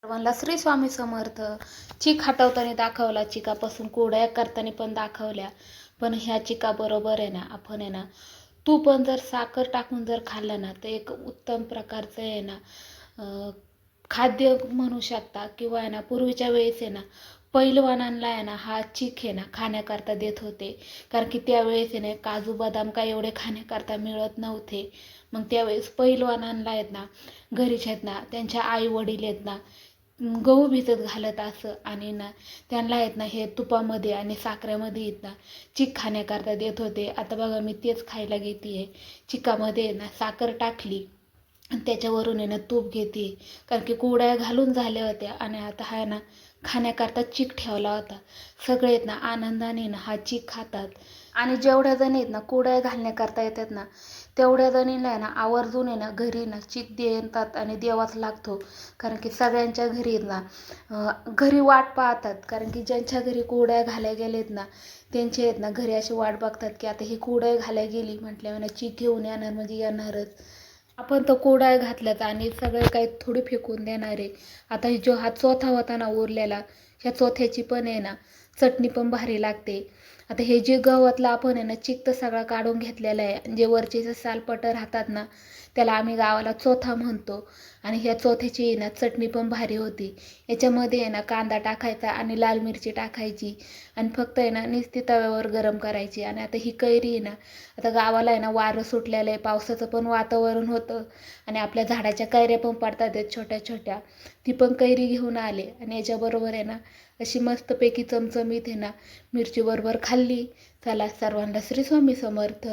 सर्वांना श्री स्वामी समर्थ. चीक हटवताना दाखवला, चिकापासून कुरडया करताना पण दाखवल्या. पण ह्या चिका बरोबर आहे ना, आपण आहे ना तूप पण जर साखर टाकून जर खाल्लं ना, तर एक उत्तम प्रकारचं आहे ना खाद्य म्हणू शकता. किंवा आहे ना पूर्वीच्या वेळेस आहे ना पैलवानांना आहे ना हा चीक आहे ना खाण्याकरता देत होते. कारण की त्यावेळेस आहे ना काजू बदाम काय एवढे खाण्याकरता मिळत नव्हते. मग त्यावेळेस पैलवानांना आहेत ना घरीच आहेत ना त्यांच्या आई वडील आहेत ना गहू भिजत घालत असं आणि ना त्यांना आहेत ना हे तुपामध्ये आणि साखरेमध्ये आहेत ना चीक खाण्याकरता देत होते. आता बघा मी तेच खायला घेते आहे. चिकामध्ये आहे ना साखर टाकली आणि त्याच्यावरून आहे ना तूप घेते. कारण की कुरडया घालून झाल्या होत्या आणि आता हा ना खाण्याकरता चीक ठेवला होता. सगळे आहेत ना आनंदाने ना हा चीक खातात. आणि जेवढ्या जणी आहेत ना कुरडया घालण्याकरता येतात ना तेवढ्या जणीला आहे ना आवर्जून आहे ना घरी ना चीक देतात आणि द्यावाच लागतो. कारण की सगळ्यांच्या घरी आहेत ना घरी वाट पाहतात. कारण की ज्यांच्या घरी कुरडया घालाय गेलेत ना त्यांचे आहेत ना घरी अशी वाट बघतात की आता ही कुरडया घालाय गेली म्हटल्यावर चीक घेऊन येणार म्हणजे येणारच. आपण तर कुरडया घातल्यात आणि सगळे काही थोडी फेकून देणार आहे. आता जो हा चोथा होता ना उरलेला, ह्या चोथ्याची पण आहे ना चटणी पण भारी लागते. आता हे जे गव्हातलं आपण आहे ना चिक तर सगळा काढून घेतलेला आहे. जे वरचे जे सालपटं राहतात ना त्याला आम्ही गावाला चोथा म्हणतो. आणि ह्या चोथ्याची आहे ना चटणी पण भारी होती. याच्यामध्ये आहे ना कांदा टाकायचा आणि लाल मिरची टाकायची आणि फक्त आहे ना नुसती तव्यावर गरम करायची. आणि आता ही कैरी आहे ना आता गावाला आहे ना वारं सुटलेलं आहे, पावसाचं पण वातावरण होतं आणि आपल्या झाडाच्या कैऱ्या पण पडतात आहेत छोट्या छोट्या. ती पण कैरी घेऊन आले आणि याच्याबरोबर आहे ना अशी मस्तपैकी चमचमीत आहे ना मिरची बरोबर खाल्ली. चला सर्वांना श्री स्वामी समर्थ.